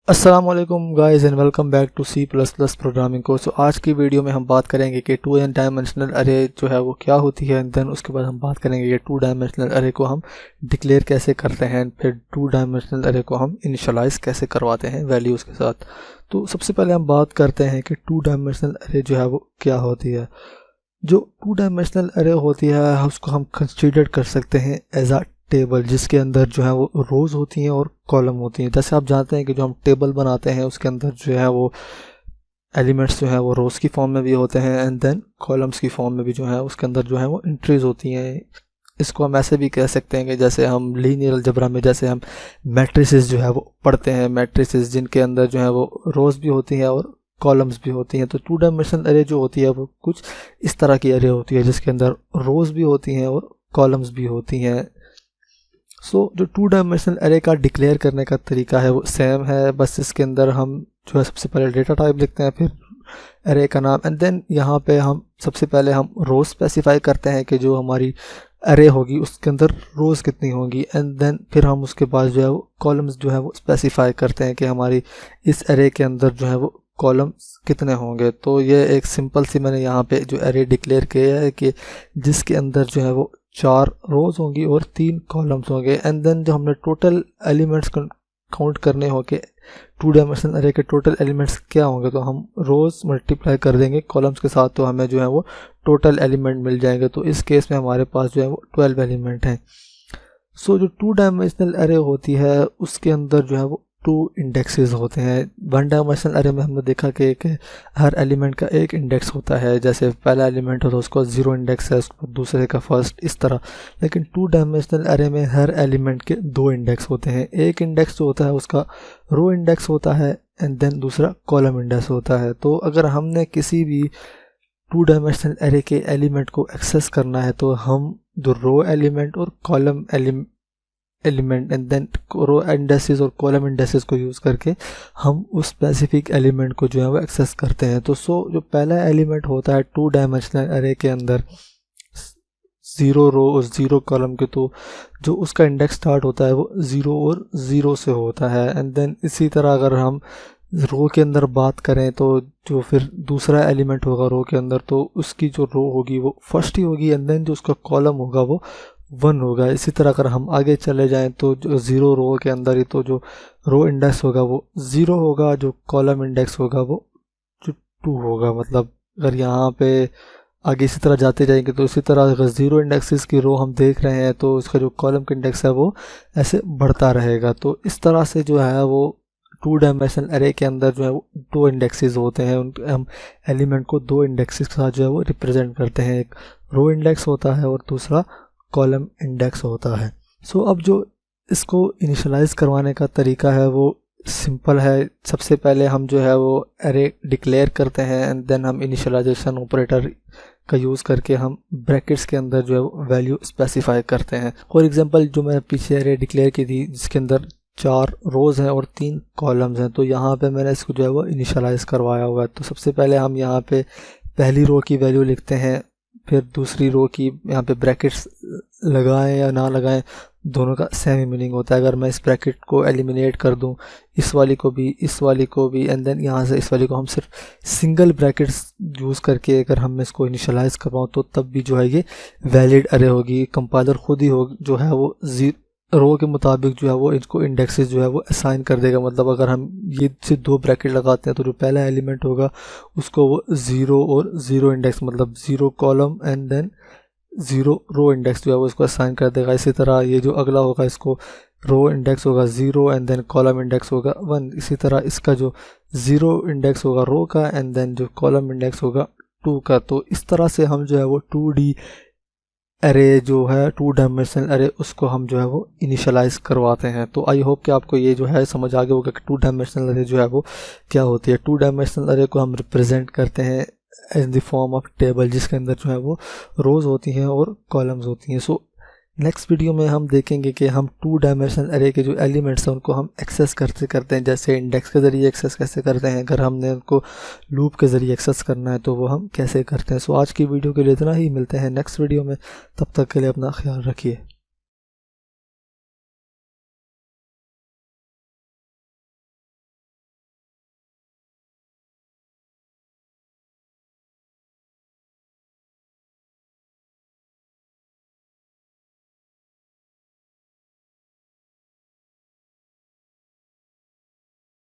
अस्सलामुअलैकुम guys and welcome back to C plus plus programming course. तो आज की वीडियो में हम बात करेंगे कि टू डायमेंशनल अरे जो है वो क्या होती है। देन उसके बाद हम बात करेंगे कि टू डायमेंशनल अरे को हम डिक्लेयर कैसे करते हैं, फिर टू डायमेंशनल अरे को हम इनिशियलाइज कैसे करवाते हैं वैल्यूज़ के साथ। तो सबसे पहले हम बात करते हैं कि टू डायमेंशनल अरे जो है वो क्या होती है। जो टू डायमेंशनल अरे होती है उसको हम कंसीडर कर सकते हैं एज अ टेबल, जिसके अंदर जो है वो रोज़ होती हैं और कॉलम होती हैं। जैसे आप जानते हैं कि जो हम टेबल बनाते हैं उसके अंदर जो है वो एलिमेंट्स जो है वो रोज़ की फॉर्म में भी होते हैं एंड देन कॉलम्स की फॉर्म में भी जो है उसके अंदर जो है वो एंट्रीज होती हैं। इसको हम ऐसे भी कह सकते हैं कि जैसे हम लीनियर अलजेब्रा में जैसे हम मैट्रिसेस जो है वो पढ़ते हैं, मैट्रिसेस जिनके अंदर जो है वो रोज़ भी होती हैं और कॉलम्स भी होती हैं। तो टू डायमेंशनल अरे जो होती है वो कुछ इस तरह की अरे होती है जिसके अंदर रोज़ भी होती हैं और कॉलम्स भी होती हैं। जो टू डायमेंशनल अरे का डिक्लेयर करने का तरीका है वो सेम है, बस इसके अंदर हम जो है सबसे पहले डेटा टाइप लिखते हैं, फिर अरे का नाम एंड देन यहाँ पे हम सबसे पहले हम रोज स्पेसिफाई करते हैं कि जो हमारी अरे होगी उसके अंदर रोज़ कितनी होंगी एंड देन फिर हम उसके बाद जो है वो कॉलम्स जो है वो स्पेसिफाई करते हैं कि हमारी इस अरे के अंदर जो है वो कॉलम्स कितने होंगे। तो ये एक सिंपल सी मैंने यहाँ पे जो अरे डिक्लेयर किया है कि जिसके अंदर जो है वो 4 रोज़ होंगी और 3 कॉलम्स होंगे एंड देन जो हमने टोटल एलिमेंट्स काउंट करने होंगे टू डायमेंशनल अरे के टोटल एलिमेंट्स क्या होंगे, तो हम रोज़ मल्टीप्लाई कर देंगे कॉलम्स के साथ तो हमें जो है वो टोटल एलिमेंट मिल जाएंगे। तो इस केस में हमारे पास जो है वो 12 एलिमेंट हैं। जो टू डायमेंशनल अरे होती है उसके अंदर जो है वो 2 इंडेक्सेस होते हैं। वन डायमेंशनल अरे में हमने देखा कि हर एलिमेंट का एक इंडेक्स होता है, जैसे पहला एलिमेंट होता है उसका 0 इंडेक्स है, उसको दूसरे का फर्स्ट, इस तरह। लेकिन टू डायमेंशनल अरे में हर एलिमेंट के 2 इंडेक्स होते हैं। एक इंडेक्स जो होता है उसका रो इंडेक्स होता है एंड देन दूसरा कॉलम इंडेक्स होता है। तो अगर हमने किसी भी टू डायमेंशनल अरे के एलिमेंट को एक्सेस करना है तो हम जो रो एलिमेंट और column element and then row indexes और कॉलम इंडेक्सेस को यूज़ करके हम उस स्पेसिफिक एलिमेंट को जो है वो एक्सेस करते हैं। तो जो पहला एलिमेंट होता है टू डायमेंशनल अरे के अंदर 0 रो और 0 कॉलम के, तो जो उसका इंडेक्स स्टार्ट होता है वो 0 और 0 से होता है एंड देन इसी तरह अगर हम रो के अंदर बात करें तो जो फिर दूसरा एलिमेंट होगा रो के अंदर तो उसकी जो रो होगी वो फर्स्ट ही होगी एंड देन जो उसका कॉलम होगा वो 1 होगा। इसी तरह अगर हम आगे चले जाएं तो जो 0 रो के अंदर ही तो जो रो इंडेक्स होगा वो 0 होगा, जो कॉलम इंडेक्स होगा वो जो 2 होगा। मतलब अगर यहाँ पे आगे इसी तरह जाते जाएंगे तो इसी तरह अगर 0 इंडेक्सेस की रो हम देख रहे हैं तो उसका जो कॉलम का इंडेक्स है वो ऐसे बढ़ता रहेगा। तो इस तरह से जो है वो टू डायमेंशनल अरे के अंदर जो है वो 2 इंडेक्सेस होते हैं। हम एलिमेंट को 2 इंडेक्सेस के साथ जो है वो रिप्रेजेंट करते हैं, एक रो इंडेक्स होता है और दूसरा कॉलम इंडेक्स होता है। अब जो इसको इनिशियलाइज करवाने का तरीका है वो सिंपल है। सबसे पहले हम जो है वो अरे डिक्लेयर करते हैं एंड देन हम इनिशियलाइजेशन ऑपरेटर का यूज़ करके हम ब्रैकेट्स के अंदर जो है वो वैल्यू स्पेसिफाई करते हैं। फॉर एग्जांपल जो मैंने पीछे अरे डिक्लेयर की थी जिसके अंदर 4 रोज़ हैं और 3 कॉलम्स हैं, तो यहाँ पे मैंने इसको जो है वो इनिशियलाइज करवाया हुआ है। तो सबसे पहले हम यहाँ पे पहली रो की वैल्यू लिखते हैं, फिर दूसरी रो की यहाँ पे ब्रैकेट्स लगाएं या ना लगाएं दोनों का सेम ही मीनिंग होता है। अगर मैं इस ब्रैकेट को एलिमिनेट कर दूं, इस वाली को भी एंड देन यहाँ से इस वाली को हम सिर्फ सिंगल ब्रैकेट्स यूज़ करके अगर हम इसको इनिशियलाइज करवाऊँ तो तब भी जो है ये वैलिड अरे होगी। कंपाइलर खुद ही जो है वो रो के मुताबिक जो है वो इसको इंडेक्सेस जो है वो असाइन कर देगा। मतलब अगर हम ये से 2 ब्रैकेट लगाते हैं तो जो पहला एलिमेंट होगा उसको वो 0 और 0 इंडेक्स मतलब 0 column and then 0 row index जो है वो इसको असाइन कर देगा। इसी तरह ये जो अगला होगा इसको रो इंडेक्स होगा 0 एंड देन कॉलम इंडेक्स होगा 1। इसी तरह इसका जो 0 इंडेक्स होगा रो का एंड देन जो कॉलम इंडेक्स होगा 2 का। तो इस तरह से हम जो है वो 2D अरे जो है टू डायमेंशनल अरे उसको हम जो है वो इनिशियलाइज करवाते हैं। तो आई होप कि आपको ये जो है समझ आ गया होगा कि टू डायमेंशनल अरे जो है वो क्या होती है। टू डायमेंशनल अरे को हम रिप्रेजेंट करते हैं in the form of table जिसके अंदर जो है वो रोज़ होती हैं और कॉलम्स होती हैं। नेक्स्ट वीडियो में हम देखेंगे कि हम टू डायमेंशनल अरे के जो एलिमेंट्स हैं उनको हम एक्सेस कैसे करते हैं, जैसे इंडेक्स के ज़रिए एक्सेस कैसे करते हैं, अगर हमने उनको लूप के ज़रिए एक्सेस करना है तो वो हम कैसे करते हैं। आज की वीडियो के लिए इतना ही, मिलते हैं नेक्स्ट वीडियो में, तब तक के लिए अपना ख्याल रखिए।